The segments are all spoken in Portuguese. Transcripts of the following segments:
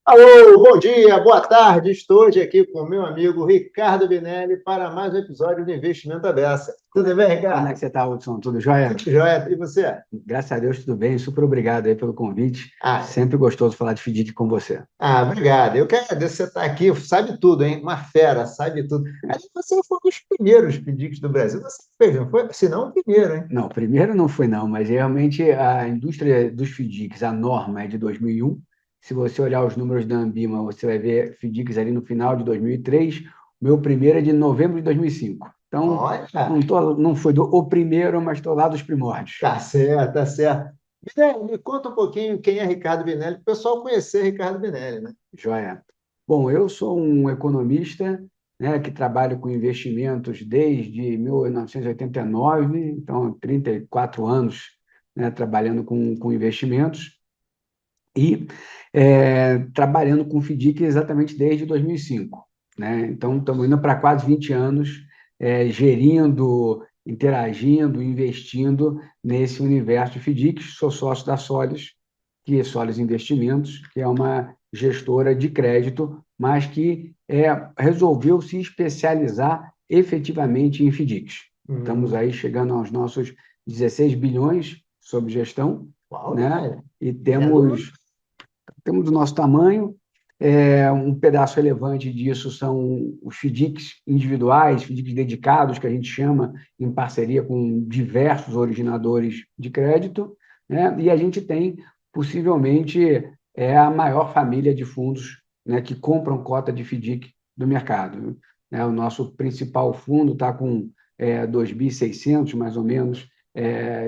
Alô, bom dia, boa tarde. Estou hoje aqui com o meu amigo Ricardo Binelli para mais um episódio do Investimento à Beça. Tudo bem, Como é Ricardo? que você está, Hudson? Tudo jóia? Tudo jóia. E você? Graças a Deus, tudo bem. Super obrigado aí pelo convite. Ah, Sempre gostoso falar de FDIC com você. obrigado. Eu que agradeço você estar aqui. Sabe tudo, hein? Uma fera, sabe tudo. Aliás, você foi um dos primeiros FDICs do Brasil. Você fez, não foi? Se não, o primeiro, hein? Não, primeiro não foi não, mas realmente a indústria dos FDICs, a norma é de 2001. Se você olhar os números da Ambima, você vai ver FDICs ali no final de 2003. O meu primeiro é de novembro de 2005. Então, Olha, não foi o primeiro, mas estou lá dos primórdios. tá certo, tá certo. Binelli, me conta um pouquinho quem é Ricardo Binelli, para o pessoal conhecer Ricardo Binelli, né? Joia. Bom, eu sou um economista, né, que trabalho com investimentos desde 1989, então 34 anos, né, trabalhando com investimentos e trabalhando com FDIC exatamente desde 2005, né? Então, estamos indo para quase 20 anos gerindo, interagindo, investindo nesse universo de FDICs. Sou sócio da Solis, que é Solis Investimentos, que é uma gestora de crédito, mas que resolveu se especializar efetivamente em FDICs. Estamos aí chegando aos nossos 16 bilhões sob gestão, Uau, né? Binelli. E temos o nosso tamanho. Um pedaço relevante disso são os FDICs individuais, FDICs dedicados, que a gente chama em parceria com diversos originadores de crédito, né? E a gente tem, possivelmente, a maior família de fundos, né, que compram cota de FDIC do mercado, né? O nosso principal fundo está com 2.600, mais ou menos,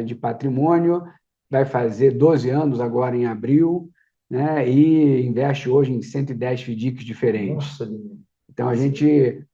de patrimônio, vai fazer 12 anos agora em abril, né? E investe hoje em 110 FDICs diferentes. Nossa, Binelli. Então, a gente,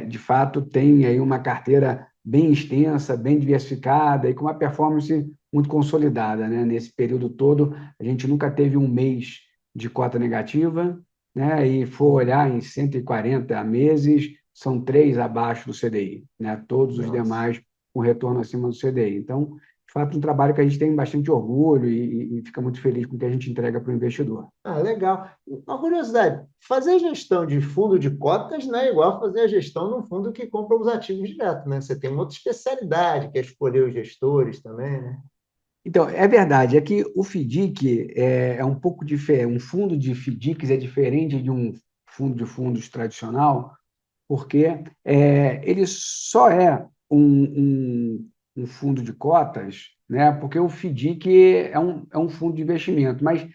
de fato, tem aí uma carteira bem extensa, bem diversificada e com uma performance muito consolidada, né? Nesse período todo, a gente nunca teve um mês de cota negativa, né? E for olhar em 140 meses, são 3 abaixo do CDI, né? Todos os Nossa. demais com retorno acima do CDI. Então, de fato, um trabalho que a gente tem bastante orgulho e fica muito feliz com o que a gente entrega para o investidor. Legal. Uma curiosidade, fazer gestão de fundo de cotas não é igual fazer a gestão de um fundo que compra os ativos direto, né? Você tem uma outra especialidade, que é escolher os gestores também, né? Então, é verdade, é que o FDIC é um pouco diferente, um fundo de FDICs é diferente de um fundo de fundos tradicional, porque ele só é um fundo de cotas, né? Porque o FDIC é um fundo de investimento, mas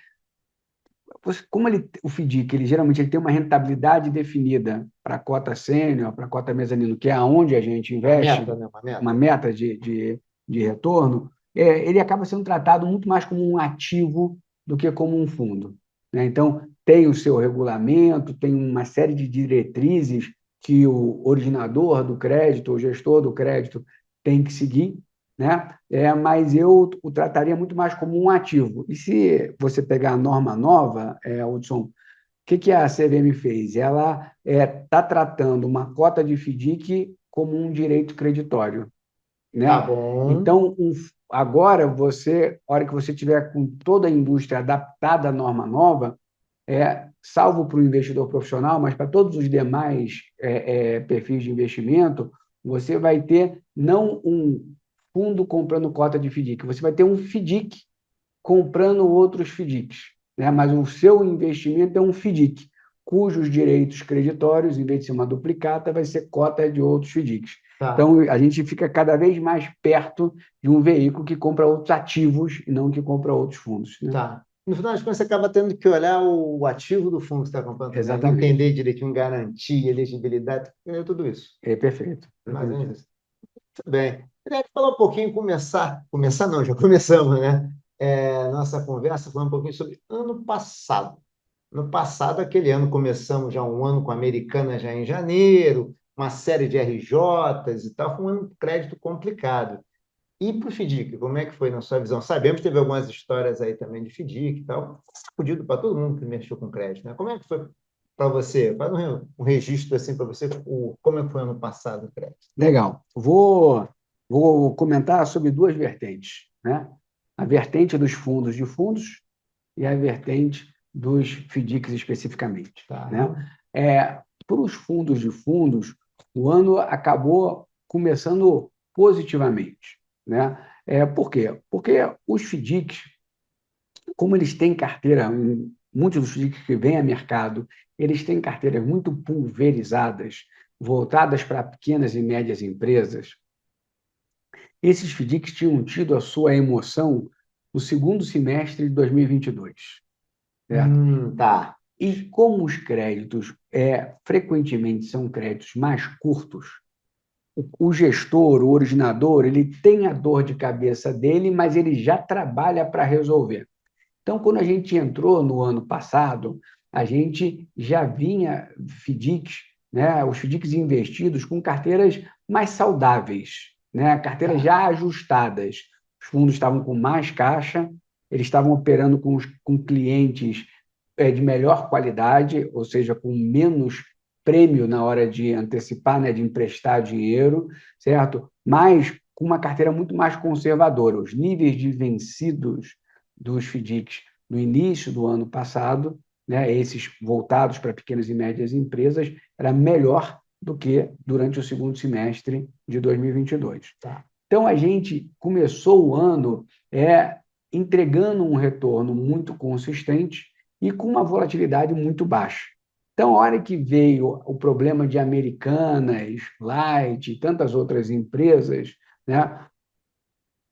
como o FDIC geralmente ele tem uma rentabilidade definida para a cota sênior, para a cota mezanino, que é aonde a gente investe, Uma meta, né? Uma meta. uma meta de retorno, ele acaba sendo tratado muito mais como um ativo do que como um fundo, né? Então, tem o seu regulamento, tem uma série de diretrizes que o originador do crédito, o gestor do crédito, tem que seguir, né? Mas eu o trataria muito mais como um ativo. E se você pegar a norma nova, Hudson, o que a CVM fez? Ela está tratando uma cota de FDIC como um direito creditório, Tá né? bom. Então, agora, a hora que você tiver com toda a indústria adaptada à norma nova, salvo para o investidor profissional, mas para todos os demais perfis de investimento, você vai ter não um fundo comprando cota de FDIC, você vai ter um FDIC comprando outros FDICs, né? Mas o seu investimento é um FDIC, cujos direitos creditórios, em vez de ser uma duplicata, vai ser cota de outros FDICs. Tá. Então, a gente fica cada vez mais perto de um veículo que compra outros ativos e não que compra outros fundos, né? Tá. No final das contas, você acaba tendo que olhar o ativo do fundo que você está comprando também, Exatamente. entender direitinho garantia, elegibilidade, entender tudo isso. Perfeito. Mais ou menos isso. Tudo bem. Queria falar um pouquinho, começar não, já começamos, né? Nossa conversa falando um pouquinho sobre ano passado. No passado, aquele ano, começamos já um ano com a Americana já em janeiro, uma série de RJs e tal, foi um ano de crédito complicado. E para o FDIC, como é que foi na sua visão? Sabemos que teve algumas histórias aí também de FDIC e tal, sacudido para todo mundo que mexeu com crédito, né? Como é que foi para você? Faz um registro assim para você, como é que foi ano passado o crédito? Legal. Vou comentar sobre duas vertentes, né? A vertente dos fundos de fundos e a vertente dos FDICs especificamente, né? Tá. Para os fundos de fundos, o ano acabou começando positivamente, né? Por quê? Porque os FDICs, como eles têm carteira, muitos dos FDICs que vêm a mercado, eles têm carteiras muito pulverizadas, voltadas para pequenas e médias empresas. Esses FDICs tinham tido a sua emoção no segundo semestre de 2022, certo? Tá. E como os créditos frequentemente são créditos mais curtos, o gestor, o originador, ele tem a dor de cabeça dele, mas ele já trabalha para resolver. Então, quando a gente entrou no ano passado, a gente já vinha FDICs, né, os FDICs investidos com carteiras mais saudáveis, né, carteiras Tá. já ajustadas. Os fundos estavam com mais caixa, eles estavam operando com clientes de melhor qualidade, ou seja, com menos prêmio na hora de antecipar, né, de emprestar dinheiro, certo? Mas com uma carteira muito mais conservadora. Os níveis de vencidos dos FDICs no início do ano passado, né, esses voltados para pequenas e médias empresas, era melhor do que durante o segundo semestre de 2022. Tá. Então, a gente começou o ano entregando um retorno muito consistente e com uma volatilidade muito baixa. Então, a hora que veio o problema de Americanas, Light e tantas outras empresas, né,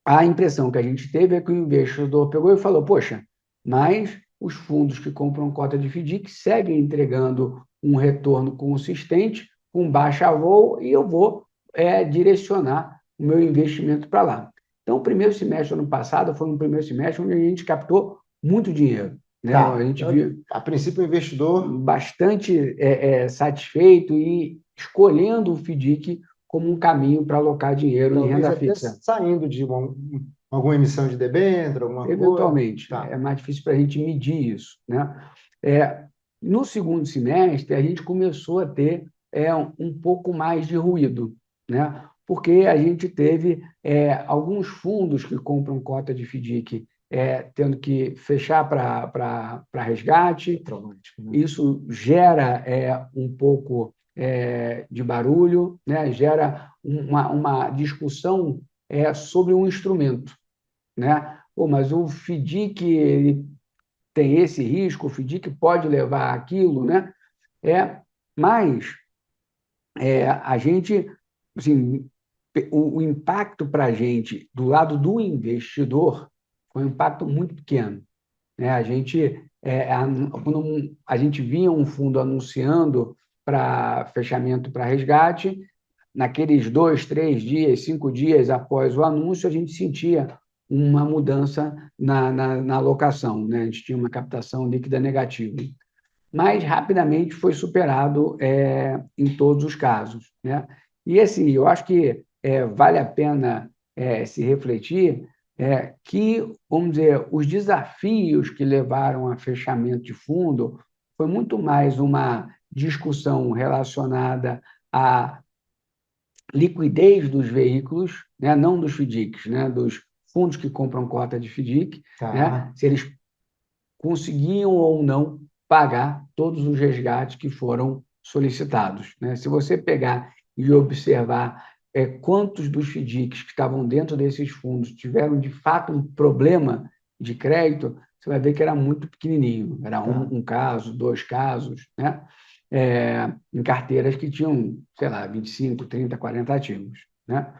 a impressão que a gente teve é que o investidor pegou e falou: poxa, mas os fundos que compram cota de FDIC seguem entregando um retorno consistente, com baixa voo, e eu vou direcionar o meu investimento para lá. Então, o primeiro semestre do ano passado foi um primeiro semestre onde a gente captou muito dinheiro, né? A Tá. gente viu A princípio, o investidor. bastante satisfeito e escolhendo o FDIC como um caminho para alocar dinheiro em Talvez renda até fixa. saindo de alguma emissão de debênture, alguma coisa. Eventualmente, Tá. é mais difícil para a gente medir isso, né? É, no segundo semestre, a gente começou a ter um pouco mais de ruído, né? Porque a gente teve alguns fundos que compram cota de FDIC tendo que fechar para resgate. Traumático, né? Isso gera um pouco de barulho, né? Gera uma discussão sobre um instrumento, né? Pô, mas o FDIC ele tem esse risco, o FDIC pode levar aquilo, né? Mas a gente, assim, o impacto para a gente do lado do investidor foi um impacto muito pequeno, né? Quando a gente via um fundo anunciando para fechamento para resgate, naqueles 2, 3 dias, 5 dias após o anúncio, a gente sentia uma mudança na alocação, né? A gente tinha uma captação líquida negativa. Mas rapidamente foi superado em todos os casos, né? E assim, eu acho que vale a pena se refletir que, vamos dizer, os desafios que levaram a fechamento de fundo foi muito mais uma discussão relacionada à liquidez dos veículos, né, não dos FDICs, né, dos fundos que compram cota de FDIC, né, Tá. se eles conseguiam ou não pagar todos os resgates que foram solicitados, né? Se você pegar e observar quantos dos FDICs que estavam dentro desses fundos tiveram de fato um problema de crédito, você vai ver que era muito pequenininho, era Tá. um caso, 2 casos, né? Em carteiras que tinham, sei lá, 25, 30, 40 ativos, né?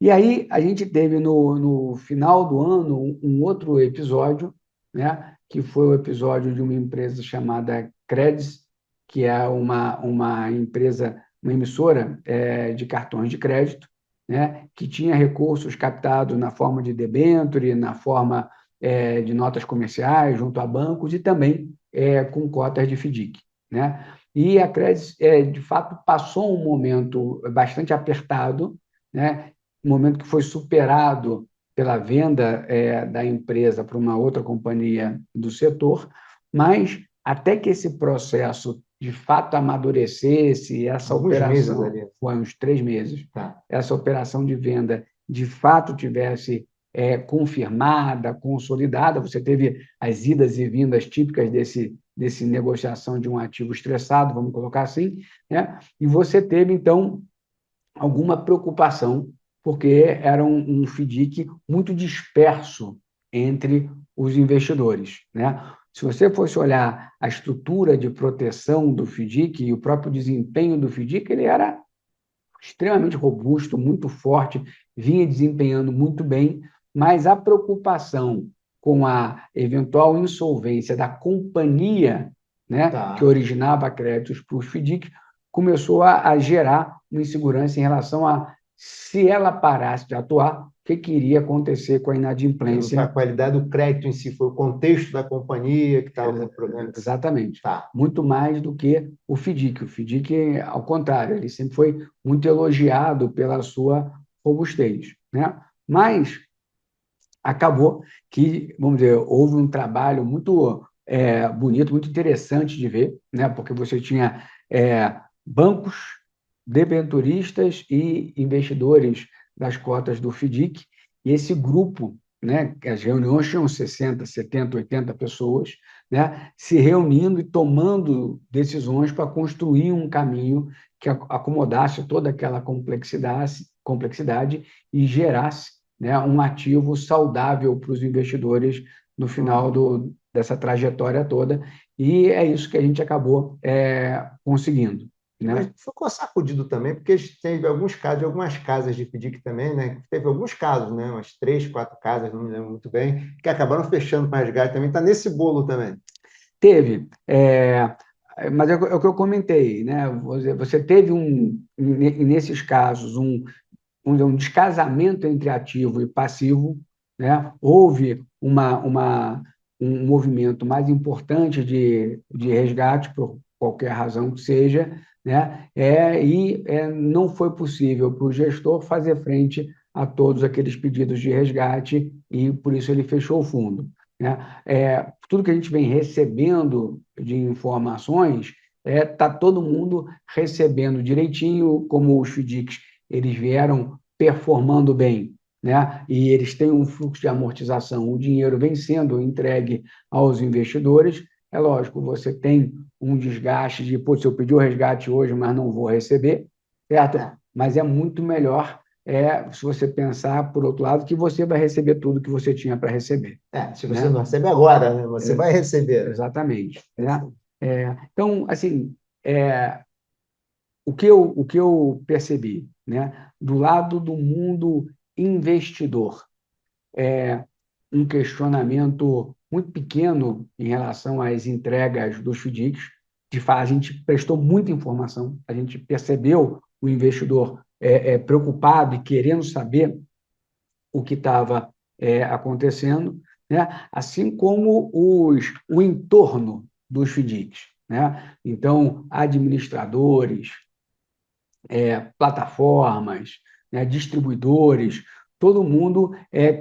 E aí a gente teve no final do ano um outro episódio, né? Que foi o episódio de uma empresa chamada Credis, que é uma empresa, uma emissora de cartões de crédito, né? Que tinha recursos captados na forma de debênture, na forma de notas comerciais junto a bancos e também com cotas de FDIC, né? E a Credis, de fato, passou um momento bastante apertado, né? no momento que foi superado pela venda da empresa para uma outra companhia do setor, mas até que esse processo de fato amadurecesse, essa Alguns meses operação, ali. foi uns 3 meses, Tá. essa operação de venda de fato tivesse confirmada, consolidada, você teve as idas e vindas típicas desse negociação de um ativo estressado, vamos colocar assim, né? E você teve, então, alguma preocupação, porque era um FDIC muito disperso entre os investidores, né? Se você fosse olhar a estrutura de proteção do FDIC e o próprio desempenho do FDIC, ele era extremamente robusto, muito forte, vinha desempenhando muito bem, mas a preocupação com a eventual insolvência da companhia, né, que Tá. originava créditos para os FDIC, começou a gerar uma insegurança em relação a se ela parasse de atuar, o que iria acontecer com a Não foi a inadimplência. qualidade do crédito em si, foi o contexto da companhia que estava com problema. Exatamente. Tá. Muito mais do que o FDIC. O FDIC, ao contrário, ele sempre foi muito elogiado pela sua robustez, né? Mas acabou que, vamos dizer, houve um trabalho muito bonito, muito interessante de ver, né? Porque você tinha bancos, debenturistas e investidores das cotas do FDIC, e esse grupo, né, as reuniões tinham 60, 70, 80 pessoas, né, se reunindo e tomando decisões para construir um caminho que acomodasse toda aquela complexidade e gerasse, né, um ativo saudável para os investidores no final dessa trajetória toda, e é isso que a gente acabou conseguindo, Mas né? ficou sacudido também, porque teve alguns casos, algumas casas de FDIC também, né? Teve alguns casos, né? Umas 3, 4 casas, não me lembro muito bem, que acabaram fechando com as resgate também. Está nesse bolo também. Teve, mas é o que eu comentei, né? Você teve nesses casos um descasamento entre ativo e passivo, né? Houve um movimento mais importante de resgate, por qualquer razão que seja, né? Não foi possível para o gestor fazer frente a todos aqueles pedidos de resgate e, por isso, ele fechou o fundo, né? Tudo que a gente vem recebendo de informações está todo mundo recebendo direitinho, como os FDICs eles vieram performando bem, né? E eles têm um fluxo de amortização, o dinheiro vem sendo entregue aos investidores. É lógico, você tem um desgaste de, pô, se eu pedir o resgate hoje, mas não vou receber, certo? Mas é muito melhor, se você pensar, por outro lado, que você vai receber tudo que você tinha para receber, Se você né? não recebe agora, né? Você vai receber, né? Exatamente, né? Então, assim, o que eu percebi, né? Do lado do mundo investidor, um questionamento muito pequeno em relação às entregas dos FDICs. De fato, a gente prestou muita informação, a gente percebeu o investidor preocupado e querendo saber o que estava acontecendo, né? Assim como o entorno dos FDICs, né? Então, administradores, plataformas, né, distribuidores, todo mundo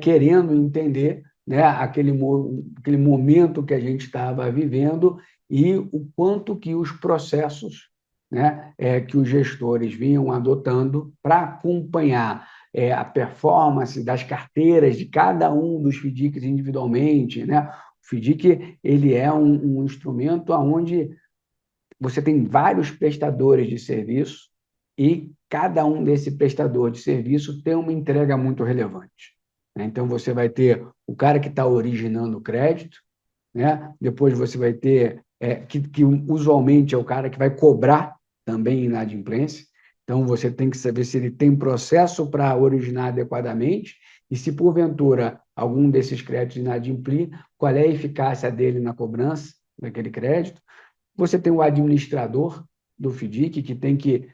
querendo entender, né, aquele momento que a gente estava vivendo e o quanto que os processos, né, que os gestores vinham adotando para acompanhar a performance das carteiras de cada um dos FDICs individualmente, né? O FDIC ele é um instrumento onde você tem vários prestadores de serviço e cada um desse prestador de serviço tem uma entrega muito relevante, né? Então, você vai ter o cara que está originando o crédito, né? Depois você vai ter, que usualmente é o cara que vai cobrar também inadimplência. Então, você tem que saber se ele tem processo para originar adequadamente e se, porventura, algum desses créditos inadimplir, qual é a eficácia dele na cobrança daquele crédito. Você tem o administrador do FDIC, que tem que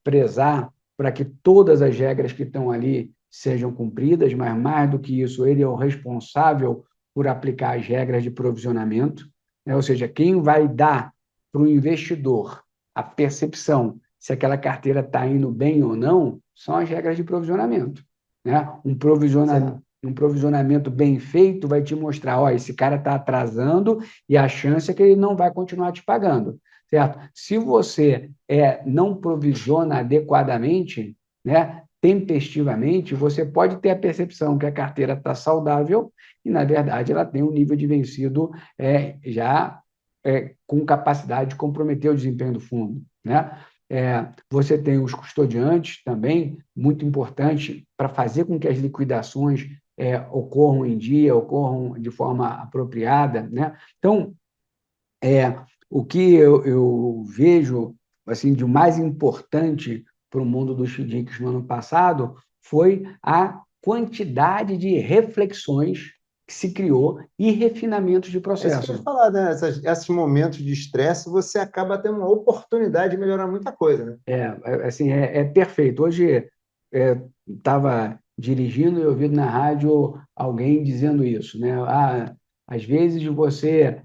prezar para que todas as regras que estão ali sejam cumpridas, mas mais do que isso, ele é o responsável por aplicar as regras de provisionamento, né? Ou seja, quem vai dar para o investidor a percepção se aquela carteira está indo bem ou não são as regras de provisionamento, né? Certo. Um provisionamento bem feito vai te mostrar, ó, esse cara está atrasando e a chance é que ele não vai continuar te pagando, certo? Se você não provisiona adequadamente, né, tempestivamente, você pode ter a percepção que a carteira está saudável e, na verdade, ela tem um nível de vencido já com capacidade de comprometer o desempenho do fundo, né? Você tem os custodiantes também, muito importante para fazer com que as liquidações ocorram em dia, ocorram de forma apropriada, né? Então, o que eu vejo assim de mais importante para o mundo dos FDICs no ano passado foi a quantidade de reflexões que se criou e refinamentos de É isso que eu ia processos. falar, né? Esses momentos de estresse, você acaba tendo uma oportunidade de melhorar muita coisa, né? Assim, é perfeito. Hoje estava dirigindo e ouvindo na rádio alguém dizendo isso, né? Às vezes você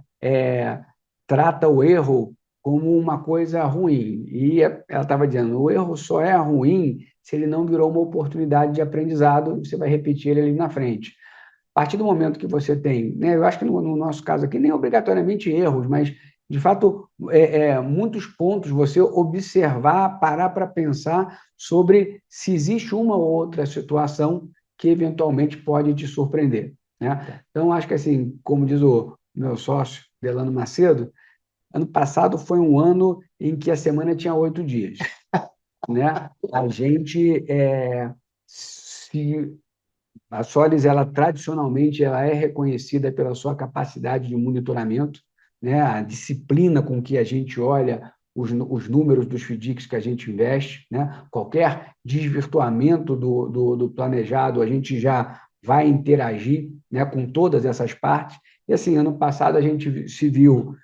trata o erro como uma coisa ruim. E ela estava dizendo, o erro só é ruim se ele não virou uma oportunidade de aprendizado, você vai repetir ele ali na frente. A partir do momento que você tem, né, eu acho que no nosso caso aqui, nem obrigatoriamente erros, mas, de fato, muitos pontos você observar, parar para pensar sobre se existe uma ou outra situação que eventualmente pode te surpreender, né? Então, acho que, assim, como diz o meu sócio, Delano Macedo, ano passado foi um ano em que a semana tinha 8 dias, né? A gente se a Solis, ela tradicionalmente, ela é reconhecida pela sua capacidade de monitoramento, né? A disciplina com que a gente olha os números dos FDICs que a gente investe, né? Qualquer desvirtuamento do planejado, a gente já vai interagir, né, com todas essas partes. E assim, ano passado a gente se viu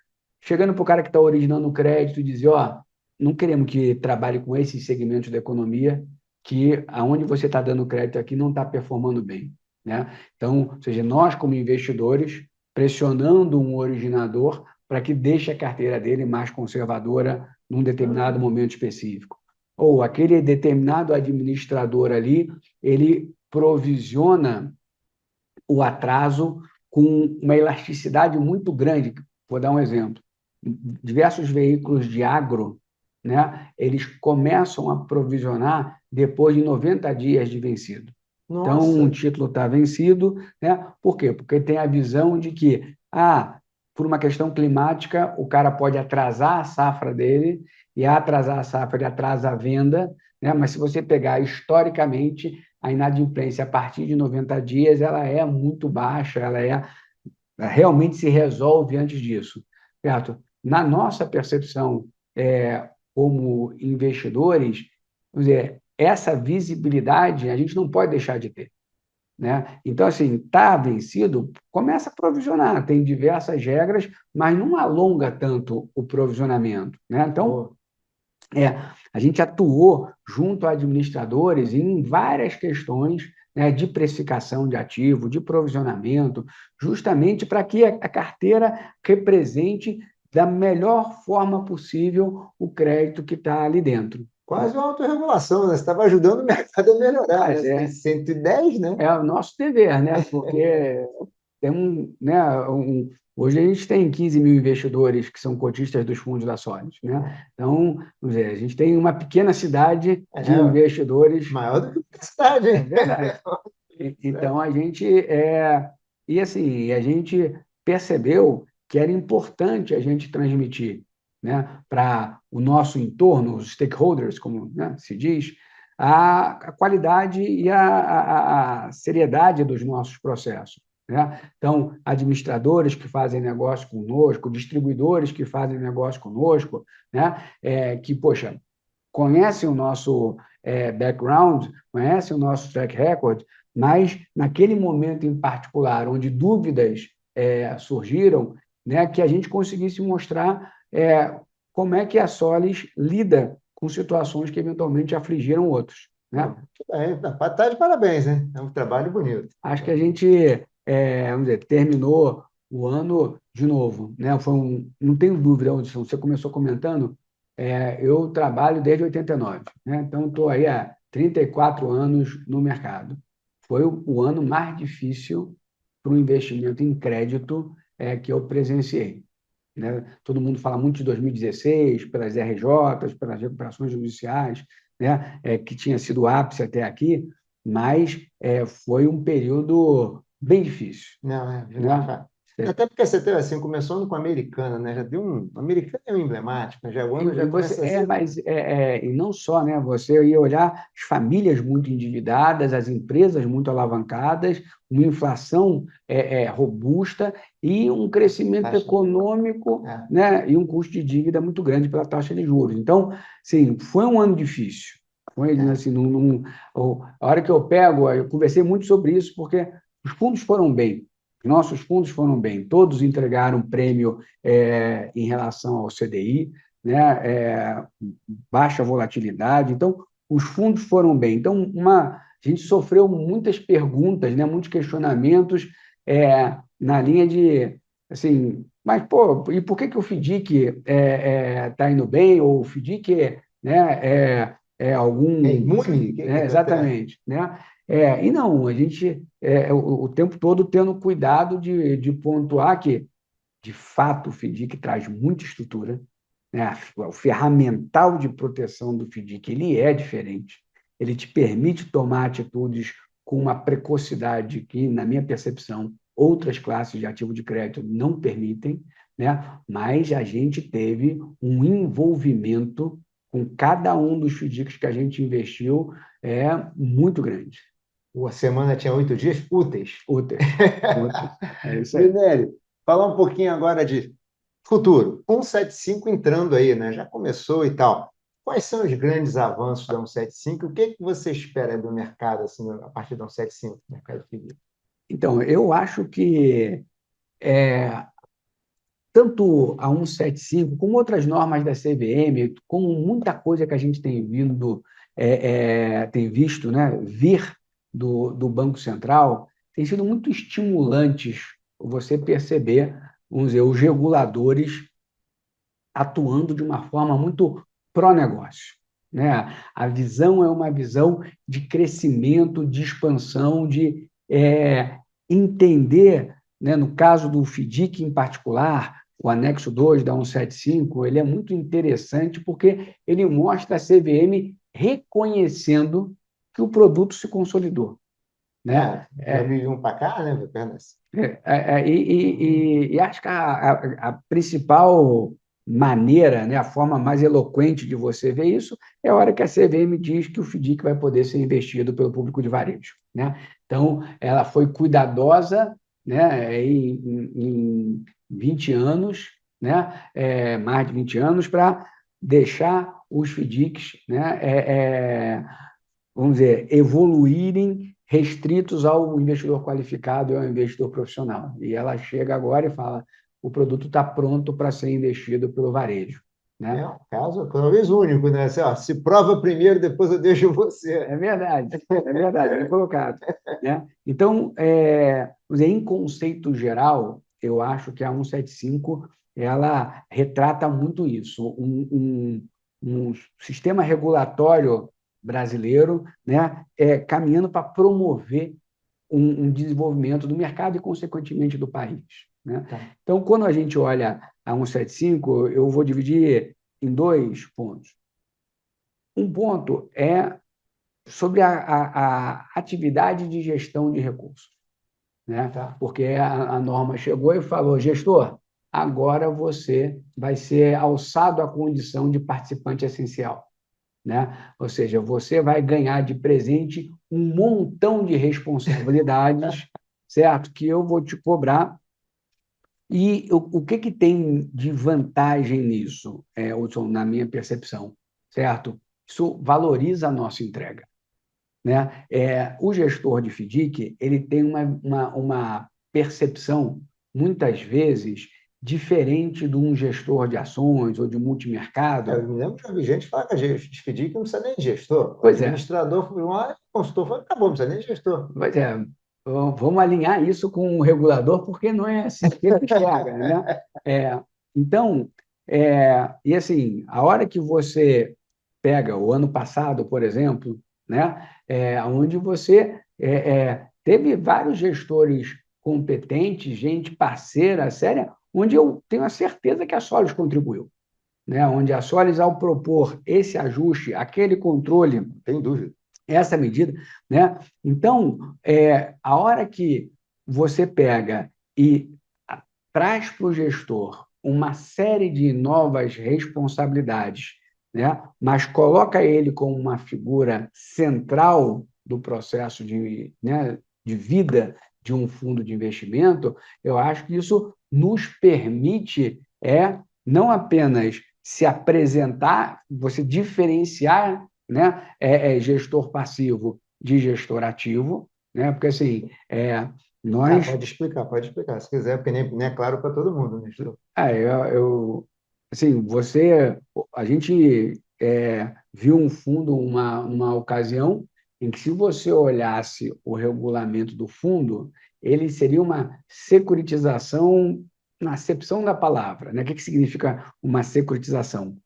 chegando para o cara que está originando o crédito e dizer, ó, não queremos que trabalhe com esses segmentos da economia, que aonde você está dando crédito aqui não está performando bem, né? Então, ou seja, nós como investidores pressionando um originador para que deixe a carteira dele mais conservadora num determinado momento específico. Ou aquele determinado administrador ali, ele provisiona o atraso com uma elasticidade muito grande. Vou dar um exemplo. Diversos veículos de agro, né, eles começam a provisionar depois de 90 dias de vencido. Então, um Nossa, título está vencido, né? Por quê? Porque tem a visão de que, por uma questão climática, o cara pode atrasar a safra dele, e a atrasar a safra ele atrasa a venda, né? Mas se você pegar historicamente, a inadimplência a partir de 90 dias ela é muito baixa, realmente se resolve antes disso. Certo? Na nossa percepção como investidores, vamos dizer, essa visibilidade a gente não pode deixar de ter, né? Então, assim, está vencido, começa a provisionar, tem diversas regras, mas não alonga tanto o provisionamento, né? Então, pô, a gente atuou junto a administradores em várias questões, né, de precificação de ativo, de provisionamento, justamente para que a carteira represente da melhor forma possível o crédito que está ali dentro, né? quase uma autorregulação, né? Você estava ajudando o mercado a melhorar, né? Mas Você tem 110, né? é o nosso dever, né? Porque né, hoje a gente tem 15 mil investidores que são cotistas dos fundos da Solis, né? Então, vamos dizer, a gente tem uma pequena cidade de É, investidores, maior do que a cidade, é hein? verdade. Então, e assim, a gente percebeu que era importante a gente transmitir, né, para o nosso entorno, os stakeholders, como, né, se diz, a qualidade e a seriedade dos nossos processos, né? Então, administradores que fazem negócio conosco, distribuidores que fazem negócio conosco, né, que, poxa, conhecem o nosso background, conhecem o nosso track record, mas naquele momento em particular, onde dúvidas surgiram, né, que a gente conseguisse mostrar como é que a Solis lida com situações que eventualmente afligiram outros, né? Não, tá de parabéns, né? É um trabalho bonito. Acho que a gente, vamos dizer, terminou o ano de novo, né? Não tenho dúvida, Hudson, você começou comentando, eu trabalho desde 89, né? Então estou aí há 34 anos no mercado. Foi o ano mais difícil para o investimento em crédito que eu presenciei, né? Todo mundo fala muito de 2016, pelas RJs, pelas recuperações judiciais, né? Que tinha sido o ápice até aqui, mas foi um período bem difícil, Não, né? até porque você teve assim, começando com a Americana, né? Já deu um. A Americana é um emblemático, né? Já o ano E já você começa assim. mas e não só, né? Você ia olhar as famílias muito endividadas, as empresas muito alavancadas, uma inflação robusta e um crescimento Taxa. econômico, É, né? E um custo de dívida muito grande pela taxa de juros. Então, sim, foi um ano difícil. Foi é. assim, a hora que eu conversei muito sobre isso porque os fundos foram bem. Nossos fundos foram bem, todos entregaram prêmio em relação ao CDI, né? Baixa volatilidade. Então, os fundos foram bem. Então, a gente sofreu muitas perguntas, né? Muitos questionamentos na linha de, assim, mas, pô, e por que o FDIC está indo bem? Ou o FDIC né, é É algum... imune? O que que acontece? Exatamente. Né? E não, a gente, o tempo todo tendo cuidado de pontuar que, de fato, o FDIC traz muita estrutura, né? O ferramental de proteção do FDIC ele é diferente. Ele te permite tomar atitudes com uma precocidade que, na minha percepção, outras classes de ativo de crédito não permitem, né? Mas a gente teve um envolvimento com cada um dos FDICs que a gente investiu muito grande. A semana tinha 8 dias úteis. Úteis, úteis. É isso aí. Linelli, falar um pouquinho agora de futuro. 175 entrando aí, né? Já começou e tal. Quais são os grandes avanços da 175? O que que você espera do mercado assim, a partir da 175, do mercado civil? Então, eu acho que tanto a 175, como outras normas da CVM, como muita coisa que a gente tem visto, né, vir do Banco Central, tem sido muito estimulantes você perceber, vamos dizer, os reguladores atuando de uma forma muito pró-negócio, né? A visão é uma visão de crescimento, de expansão, de entender, né, no caso do FDIC em particular, o anexo 2 da 175, ele é muito interessante porque ele mostra a CVM reconhecendo que o produto se consolidou, né? Já vi um para cá, né, Pernas? E acho que a principal maneira, né, a forma mais eloquente de você ver isso é a hora que a CVM diz que o FDIC vai poder ser investido pelo público de varejo, né? Então, ela foi cuidadosa, né, em 20 anos, né, mais de 20 anos, para deixar os FDICs, né, vamos dizer, evoluírem restritos ao investidor qualificado e ao investidor profissional. E ela chega agora e fala: o produto está pronto para ser investido pelo varejo. É Né? um caso talvez único, né? Assim, ó, se prova primeiro, depois eu deixo você. É verdade, bem colocado. Né? Então, vamos dizer, em conceito geral, eu acho que a 175 ela retrata muito isso, um sistema regulatório brasileiro, né, caminhando para promover um desenvolvimento do mercado e, consequentemente, do país. Né? Tá. Então, quando a gente olha a 175, eu vou dividir em dois pontos. Um ponto é sobre a atividade de gestão de recursos, né? Tá. Porque a norma chegou e falou: gestor, agora você vai ser alçado à condição de participante essencial. Né? Ou seja, você vai ganhar de presente um montão de responsabilidades, certo? Que eu vou te cobrar. E o que tem de vantagem nisso, Hudson, na minha percepção, certo? Isso valoriza a nossa entrega. Né? O gestor de FDIC ele tem uma percepção, muitas vezes, diferente de um gestor de ações ou de multimercado. Eu me lembro que já vi gente falar que a gente despedir que não precisa nem de gestor. O Pois é, administrador foi lá, consultor, falou, acabou, não precisa nem de gestor. pois é. Vamos alinhar isso com o regulador, porque não é assim que ele enxerga. Né? Então, e assim, a hora que você pega o ano passado, por exemplo, né? Onde você teve vários gestores competentes, gente parceira, séria, onde eu tenho a certeza que a Solis contribuiu, né? Onde a Solis, ao propor esse ajuste, aquele controle, Sem dúvida. essa medida, né? Então, a hora que você pega e traz para o gestor uma série de novas responsabilidades, né? Mas coloca ele como uma figura central do processo né, de vida de um fundo de investimento, eu acho que isso nos permite não apenas se apresentar, você diferenciar, né, gestor passivo de gestor ativo, né? Porque assim, nós Pode explicar, se quiser, porque nem é claro para todo mundo, né? assim, a gente viu um fundo uma ocasião em que, se você olhasse o regulamento do fundo, ele seria uma securitização na acepção da palavra, né? O que significa uma securitização?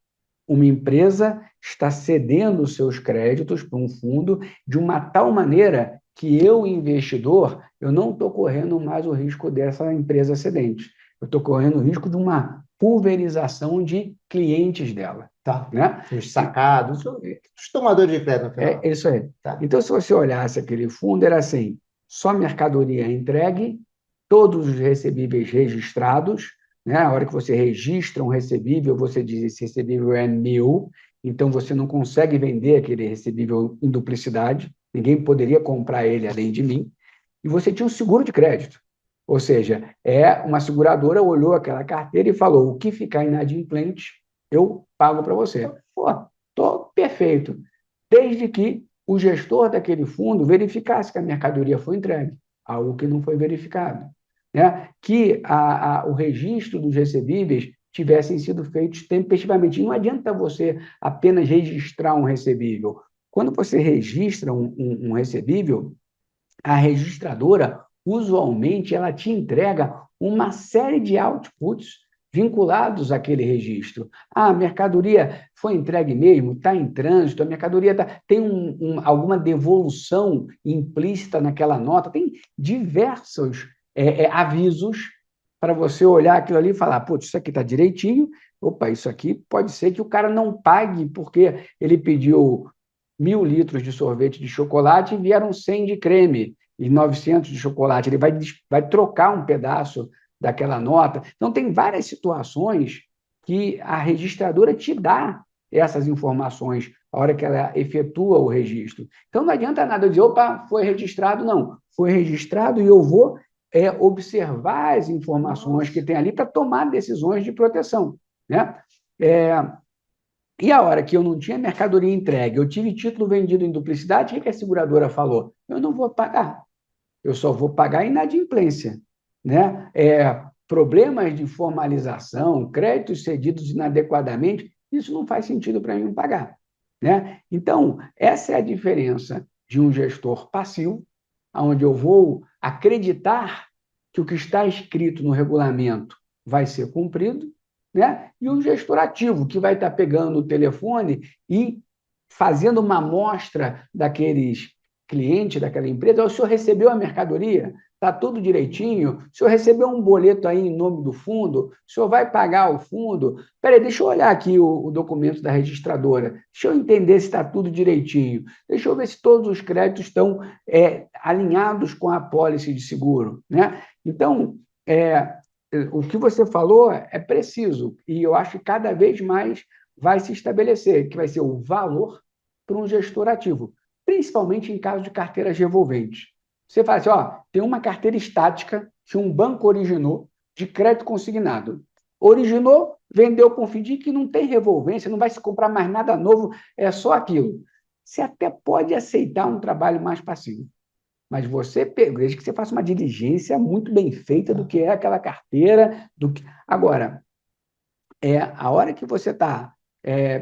Uma empresa está cedendo os seus créditos para um fundo de uma tal maneira que eu, investidor, eu não estou correndo mais o risco dessa empresa cedente. Eu estou correndo o risco de uma pulverização de clientes dela. Tá. Né? Os sacados, os tomadores de crédito no final. É isso aí. Tá. Então, se você olhasse aquele fundo, era assim: só mercadoria entregue, todos os recebíveis registrados, né? A hora que você registra um recebível, você diz: esse recebível é meu, então você não consegue vender aquele recebível em duplicidade, ninguém poderia comprar ele além de mim. E você tinha um seguro de crédito, ou seja, uma seguradora olhou aquela carteira e falou: o que ficar inadimplente, eu pago para você. Pô, tô perfeito, desde que o gestor daquele fundo verificasse que a mercadoria foi entregue, algo que não foi verificado, né? Que o registro dos recebíveis tivessem sido feitos tempestivamente. Não adianta você apenas registrar um recebível. Quando você registra um recebível, a registradora, usualmente, ela te entrega uma série de outputs vinculados àquele registro. A mercadoria foi entregue mesmo, está em trânsito, a mercadoria tem alguma devolução implícita naquela nota, tem diversos avisos para você olhar aquilo ali e falar: putz, isso aqui está direitinho, opa, isso aqui pode ser que o cara não pague porque ele pediu 1.000 litros de sorvete de chocolate e vieram 100 de creme e 900 de chocolate. Ele vai trocar um pedaço daquela nota. Então, tem várias situações que a registradora te dá essas informações a hora que ela efetua o registro. Então, não adianta nada eu dizer: opa, foi registrado. Não, foi registrado e eu vou observar as informações que tem ali para tomar decisões de proteção, né? E a hora que eu não tinha mercadoria entregue, eu tive título vendido em duplicidade, o que a seguradora falou? Eu não vou pagar, eu só vou pagar inadimplência, né? Problemas de formalização, créditos cedidos inadequadamente, isso não faz sentido para mim pagar, né? Então, essa é a diferença de um gestor passivo, onde eu vou acreditar que o que está escrito no regulamento vai ser cumprido, né? E um gestor ativo, que vai estar pegando o telefone e fazendo uma amostra daqueles clientes daquela empresa: o senhor recebeu a mercadoria? Está tudo direitinho? O senhor recebeu um boleto aí em nome do fundo? O senhor vai pagar o fundo? Peraí, deixa eu olhar aqui o documento da registradora. Deixa eu entender se está tudo direitinho. Deixa eu ver se todos os créditos estão alinhados com a apólice de seguro, né? Então, o que você falou é preciso, e eu acho que cada vez mais vai se estabelecer, que vai ser o valor para um gestor ativo, principalmente em caso de carteiras revolventes. Você fala assim: ó, tem uma carteira estática que um banco originou de crédito consignado. Originou, vendeu com FDIC, não tem revolvência, não vai se comprar mais nada novo, é só aquilo. Você até pode aceitar um trabalho mais passivo, mas desde que você faça uma diligência muito bem feita do que é aquela carteira. Agora, a hora que você está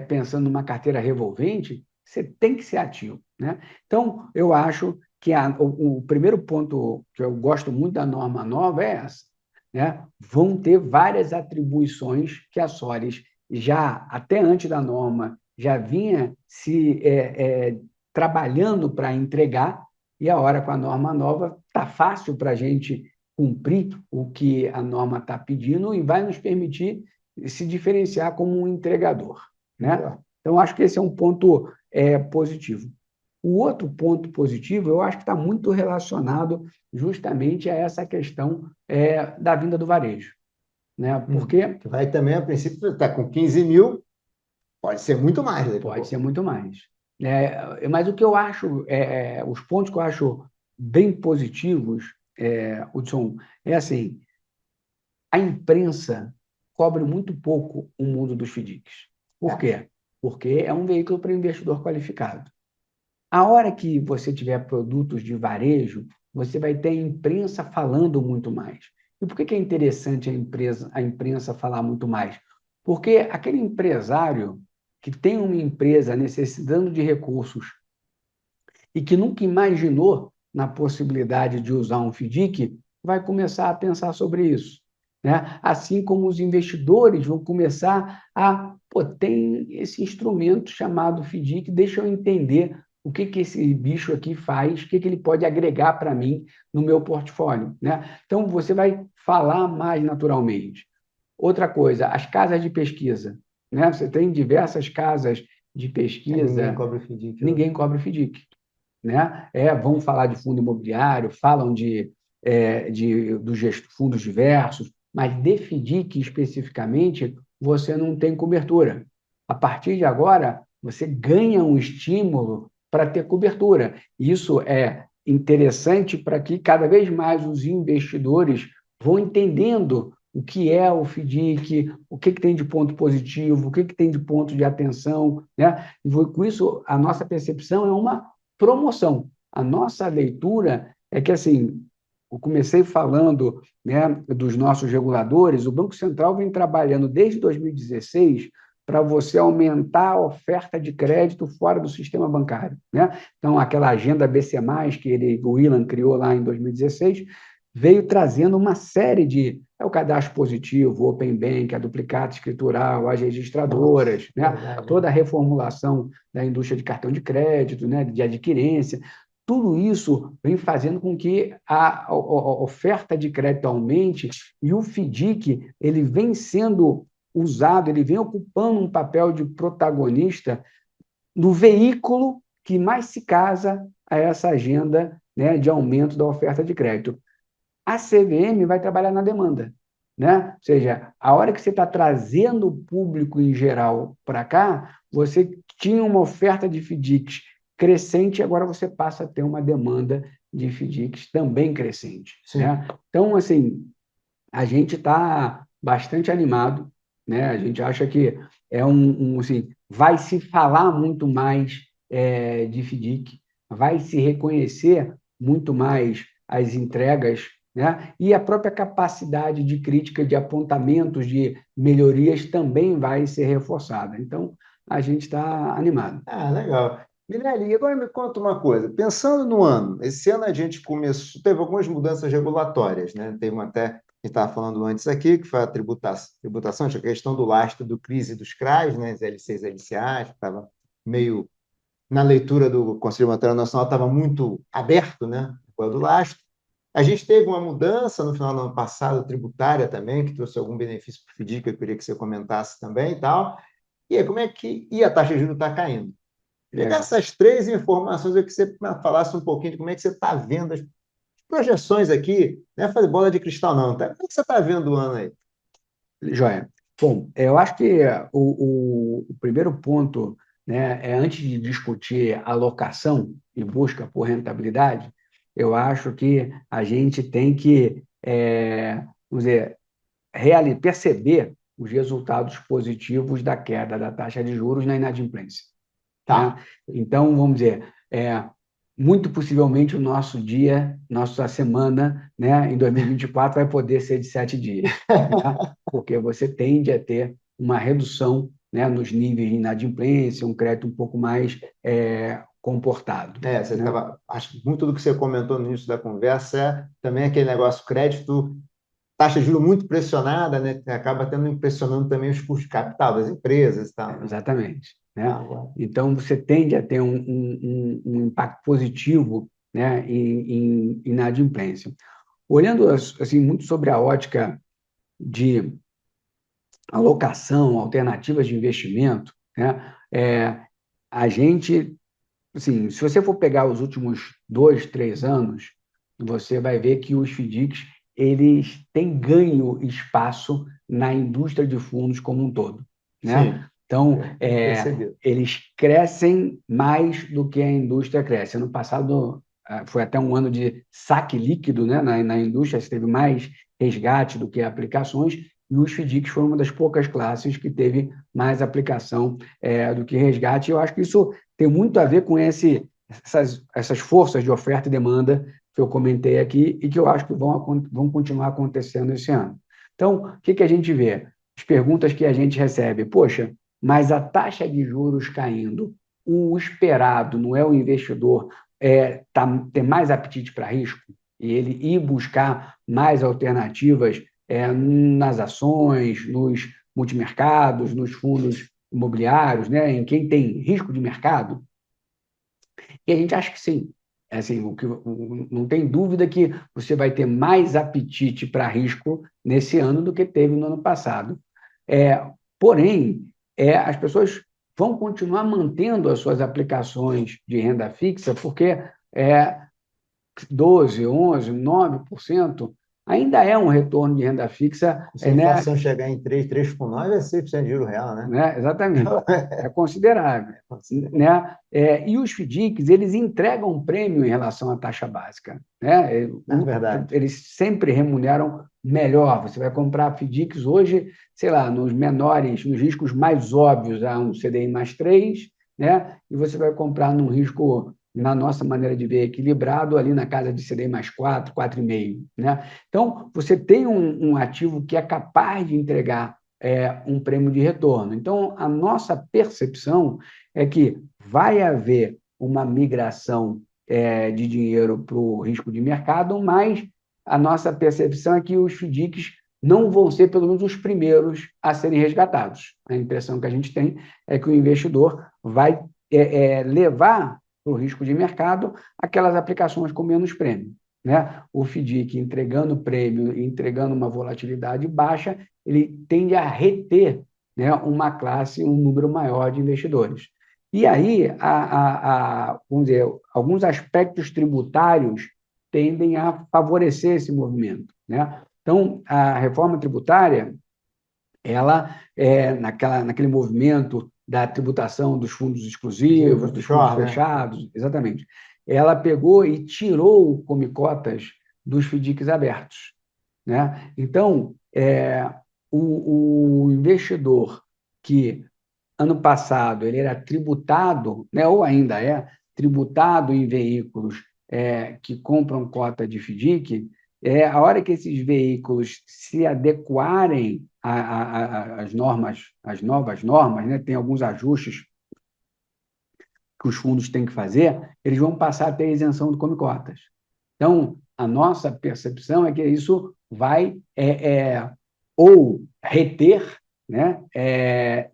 pensando numa carteira revolvente, você tem que ser ativo, né? Então, eu acho que o primeiro ponto que eu gosto muito da norma nova é essa, né? Vão ter várias atribuições que a Solis, já até antes da norma, já vinha se trabalhando para entregar, e a hora com a norma nova está fácil para a gente cumprir o que a norma está pedindo e vai nos permitir se diferenciar como um entregador, né? Então, acho que esse é um ponto positivo. O outro ponto positivo, eu acho que está muito relacionado justamente a essa questão da vinda do varejo, né? Porque Que vai também, a princípio, está com 15 mil, pode ser muito mais daqui a pode ser pouco. muito mais. Mas o que eu acho, os pontos que eu acho bem positivos, Hudson, é assim, a imprensa cobre muito pouco o mundo dos FDICs. Por É. quê? Porque é um veículo para investidor qualificado. A hora que você tiver produtos de varejo, você vai ter a imprensa falando muito mais. E por que é interessante a imprensa falar muito mais? Porque aquele empresário que tem uma empresa necessitando de recursos e que nunca imaginou na possibilidade de usar um FDIC, vai começar a pensar sobre isso, né? Assim como os investidores vão começar pô, tem esse instrumento chamado FDIC, deixa eu entender o que esse bicho aqui faz, o que ele pode agregar para mim no meu portfólio, né? Então, você vai falar mais naturalmente. Outra coisa, as casas de pesquisa, né? Você tem diversas casas de Ninguém pesquisa, cobra o FDIC hoje. ninguém cobra FDIC, né? Vão falar de fundo imobiliário, falam dos fundos diversos, mas de FDIC especificamente, você não tem cobertura. A partir de agora, você ganha um estímulo para ter cobertura. Isso é interessante para que cada vez mais os investidores vão entendendo o que é o FDIC, o que tem de ponto positivo, o que tem de ponto de atenção, né? E com isso, a nossa percepção é uma promoção. A nossa leitura é que, assim, eu comecei falando, né, dos nossos reguladores, o Banco Central vem trabalhando desde 2016 para você aumentar a oferta de crédito fora do sistema bancário, né? Então, aquela agenda BC+, que o Ilan criou lá em 2016, veio trazendo uma série de o cadastro positivo, o Open Bank, a duplicata escritural, as registradoras, Nossa, né? verdade. Toda a reformulação da indústria de cartão de crédito, né? De adquirência. Tudo isso vem fazendo com que a oferta de crédito aumente e o FDIC ele vem sendo usado, ele vem ocupando um papel de protagonista no veículo que mais se casa a essa agenda, né, de aumento da oferta de crédito. A CVM vai trabalhar na demanda, né? Ou seja, a hora que você está trazendo o público em geral para cá, você tinha uma oferta de FDICs crescente, agora você passa a ter uma demanda de FDICs também crescente, né? Então, assim, a gente está bastante animado, né? A gente acha que assim, vai se falar muito mais de FDIC, vai se reconhecer muito mais as entregas, né? E a própria capacidade de crítica, de apontamentos, de melhorias também vai ser reforçada. Então, a gente está animado. Ah, legal. Mirelle, e agora me conta uma coisa. Pensando no ano, esse ano a gente começou, teve algumas mudanças regulatórias, né? Teve uma até, a gente estava falando antes aqui, que foi a tributação, tinha a questão do lastro do CRIs e dos CRAs, né? As LCs e LCAs, que estava meio, na leitura do Conselho Monetário Nacional, estava muito aberto, né? O do lastro. A gente teve uma mudança no final do ano passado, tributária também, que trouxe algum benefício para o FDIC, que eu queria que você comentasse também e tal. E aí, como é que... E a taxa de juros está caindo. Pegar Legal. essas três informações, eu queria que você falasse um pouquinho de como é que você está vendo as projeções aqui, não é fazer bola de cristal, não, tá? Como é que você está vendo o ano aí? Joia. Bom, eu acho que o primeiro ponto, né, antes de discutir alocação e busca por rentabilidade, eu acho que a gente tem que, vamos dizer, perceber os resultados positivos da queda da taxa de juros na inadimplência, né? Tá. Então, vamos dizer, muito possivelmente o nosso dia, nossa semana, né, em 2024 vai poder ser de 7 dias, né? Porque você tende a ter uma redução, né, nos níveis de inadimplência, um crédito um pouco mais comportado, Você né? estava, acho que muito do que você comentou no início da conversa é também aquele negócio crédito, taxa de juros muito pressionada, né? Que acaba tendo impressionando também os custos de capital das empresas e tal, né? Exatamente. né? Agora. Então, você tende a ter um impacto positivo, né, em inadimplência. Olhando assim, muito sobre a ótica de alocação, alternativas de investimento, né, a gente, assim, se você for pegar os últimos 2, 3 anos, você vai ver que os FDICs eles têm ganho espaço na indústria de fundos como um todo, né? Sim, Então, eu percebi. eles crescem mais do que a indústria cresce. Ano passado foi até um ano de saque líquido, né? Na indústria, você teve mais resgate do que aplicações, e os FDICs foram uma das poucas classes que teve mais aplicação do que resgate. Eu acho que isso tem muito a ver com essas forças de oferta e demanda que eu comentei aqui e que eu acho que vão continuar acontecendo esse ano. Então, o que a gente vê? As perguntas que a gente recebe, poxa, mas a taxa de juros caindo, o esperado não é o investidor ter mais apetite para risco e ele ir buscar mais alternativas nas ações, nos multimercados, nos fundos imobiliários, né, em quem tem risco de mercado? E a gente acha que sim. Assim, não tem dúvida que você vai ter mais apetite para risco nesse ano do que teve no ano passado. Porém, as pessoas vão continuar mantendo as suas aplicações de renda fixa, porque 12, 11, 9% ainda é um retorno de renda fixa, Se a né? inflação chegar em 3,9 é 6% de juro real, né? Né? Exatamente, é considerável, Considera. né? E os FDICs, eles entregam um prêmio em relação à taxa básica, né? É verdade. Eles sempre remuneram melhor. Você vai comprar FDICs hoje, sei lá, nos menores, nos riscos mais óbvios, há um CDI mais 3, né? E você vai comprar num risco, na nossa maneira de ver, equilibrado, ali na casa de CDI mais 4, 4,5, né? Então, você tem um ativo que é capaz de entregar um prêmio de retorno. Então, a nossa percepção é que vai haver uma migração de dinheiro para o risco de mercado, mas a nossa percepção é que os FDICs não vão ser, pelo menos, os primeiros a serem resgatados. A impressão que a gente tem é que o investidor vai levar para o risco de mercado aquelas aplicações com menos prêmio, né? O FDIC entregando prêmio, entregando uma volatilidade baixa, ele tende a reter, né, uma classe, um número maior de investidores. E aí, vamos dizer, alguns aspectos tributários tendem a favorecer esse movimento, né? Então, a reforma tributária, ela naquele movimento da tributação dos fundos De exclusivos, dos fundos offshore, né? fechados, exatamente. Ela pegou e tirou o come-cotas dos FDICs abertos, né? Então, o investidor que ano passado ele era tributado, né, ou ainda é tributado em veículos que compram cota de FDIC, a hora que esses veículos se adequarem às normas, às novas normas, né, tem alguns ajustes que os fundos têm que fazer, eles vão passar a ter isenção do come cotas. Então, a nossa percepção é que isso vai ou reter, né,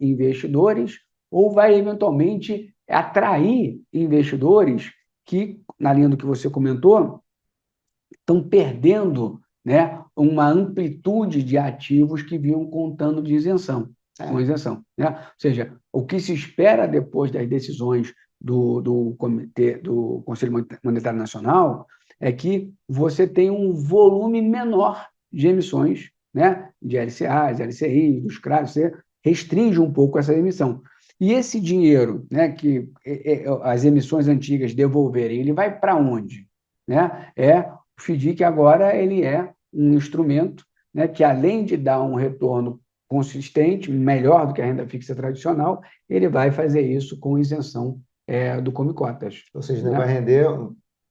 investidores, ou vai eventualmente atrair investidores que, na linha do que você comentou, estão perdendo, né, uma amplitude de ativos que vinham contando de isenção, com isenção, né? Ou seja, o que se espera depois das decisões do Comitê, do Conselho Monetário Nacional é que você tenha um volume menor de emissões, né, de LCAs, LCI, dos CRAs, você restringe um pouco essa emissão. E esse dinheiro, né, que as emissões antigas devolverem, ele vai para onde? Né? O FDIC agora ele é um instrumento, né, que, além de dar um retorno consistente, melhor do que a renda fixa tradicional, ele vai fazer isso com isenção do Come Cotas. Ou seja, ainda vai Né? render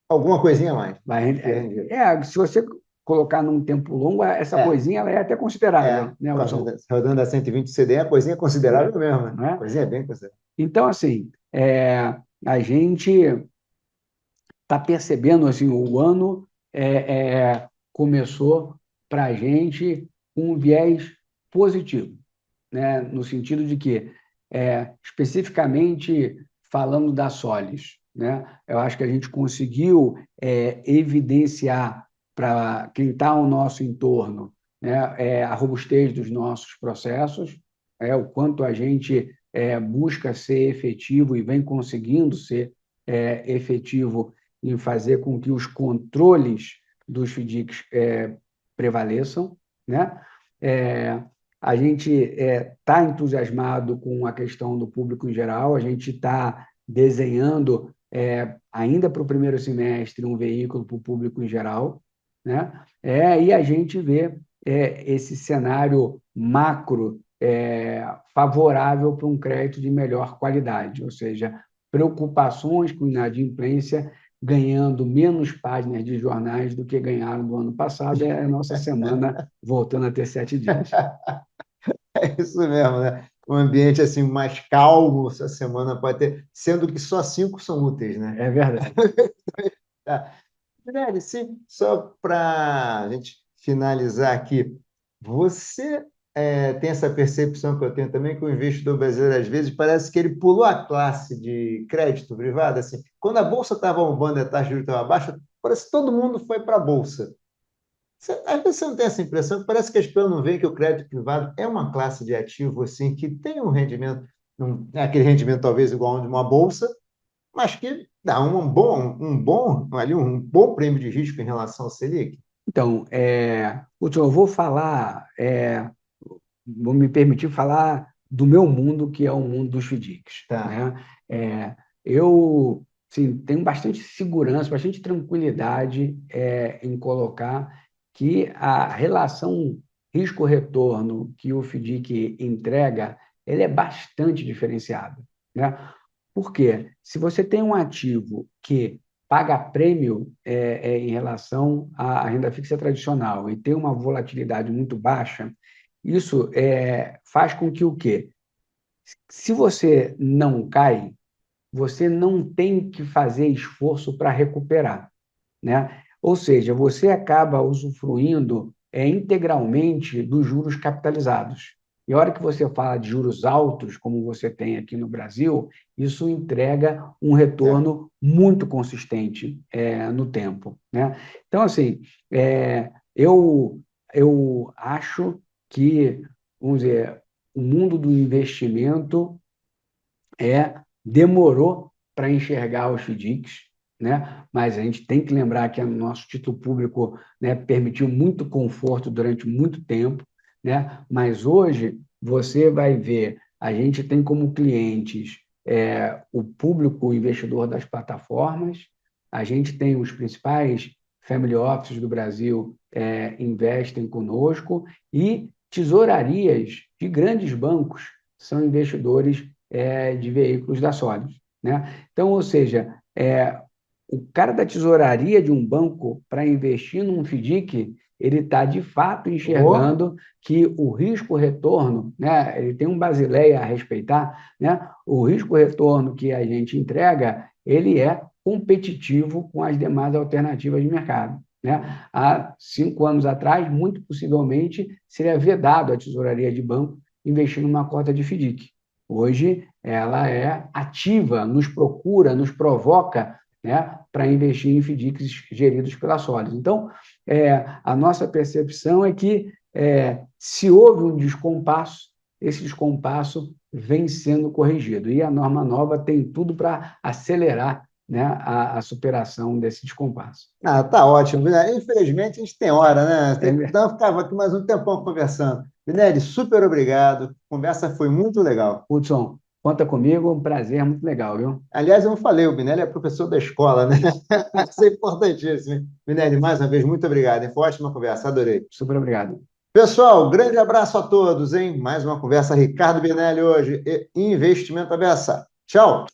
alguma coisinha a mais. Vai, se você colocar num tempo longo, essa É, coisinha ela é até considerável, né, Hudson? rodando a 120 CDI, a coisinha é considerável mesmo, né? A Né? coisinha é bem considerável. Então, assim, a gente está percebendo assim, o ano começou para a gente com um viés positivo, né? No sentido de que especificamente falando da Solis, né? Eu acho que a gente conseguiu evidenciar para quem está ao nosso entorno, né, a robustez dos nossos processos, o quanto a gente busca ser efetivo e vem conseguindo ser efetivo em fazer com que os controles dos FDICs prevaleçam, né? É, a gente está entusiasmado com a questão do público em geral, a gente está desenhando ainda para o primeiro semestre um veículo para o público em geral, né? E a gente vê esse cenário macro favorável para um crédito de melhor qualidade, ou seja, preocupações com inadimplência ganhando menos páginas de jornais do que ganharam no ano passado, é a nossa semana voltando a ter 7 dias. É isso mesmo, né? Um ambiente assim mais calmo, essa semana pode ter, sendo que só 5 são úteis, né? É verdade. Tá. Guilherme, sim, só para a gente finalizar aqui, você tem essa percepção que eu tenho também, que o investidor brasileiro, às vezes, parece que ele pulou a classe de crédito privado, assim, quando a Bolsa estava bombando e a taxa de juros estava baixa, parece que todo mundo foi para a Bolsa. Às vezes você não tem essa impressão, parece que as pessoas não veem que o crédito privado é uma classe de ativo assim, que tem um rendimento, não é aquele rendimento talvez igual ao de uma bolsa, mas que dá um bom prêmio de risco em relação ao Selic. Então, Hudson, eu vou falar, vou me permitir falar do meu mundo, que é o mundo dos FDICs, Tá. né? Eu, sim, tenho bastante segurança, bastante tranquilidade em colocar que a relação risco-retorno que o FDIC entrega, ele é bastante diferenciado, né? Por quê? Se você tem um ativo que paga prêmio em relação à renda fixa tradicional e tem uma volatilidade muito baixa, isso faz com que o quê? Se você não cai, você não tem que fazer esforço para recuperar, né? Ou seja, você acaba usufruindo integralmente dos juros capitalizados. E a hora que você fala de juros altos, como você tem aqui no Brasil, isso entrega um É. retorno muito consistente no tempo, né? Então, assim, eu acho que, vamos dizer, o mundo do investimento demorou para enxergar os FDICs, né? Mas a gente tem que lembrar que o nosso título público, né, permitiu muito conforto durante muito tempo, né? Mas hoje você vai ver, a gente tem como clientes o público o investidor das plataformas, a gente tem os principais family offices do Brasil investem conosco e tesourarias de grandes bancos são investidores de veículos da Solis, né? Então, ou seja, o cara da tesouraria de um banco para investir num FDIC, ele está de fato Oh, enxergando que o risco-retorno, né, ele tem um Basileia a respeitar, né, o risco-retorno que a gente entrega, ele é competitivo com as demais alternativas de mercado. Né? Há 5 anos atrás, muito possivelmente, seria vedado a tesouraria de banco investir numa cota de FDIC. Hoje, ela é ativa, nos procura, nos provoca, né, para investir em FDICs geridos pela Solis. Então, a nossa percepção é que, se houve um descompasso, esse descompasso vem sendo corrigido. E a norma nova tem tudo para acelerar, né, a superação desse descompasso. tá ótimo. Infelizmente, a gente tem hora, né? É, Então, ficava aqui mais um tempão conversando. Vinelli, super obrigado. A conversa foi muito legal. Hudson, conta comigo, um prazer, muito legal, viu? Aliás, eu não falei, o Vinelli é professor da escola, né? Isso é importantíssimo. Vinelli, mais uma vez, muito obrigado. Foi ótima conversa, adorei. Super obrigado. Pessoal, grande abraço a todos, hein? Mais uma conversa, Ricardo Vinelli hoje, e Investimento Aberto. Tchau!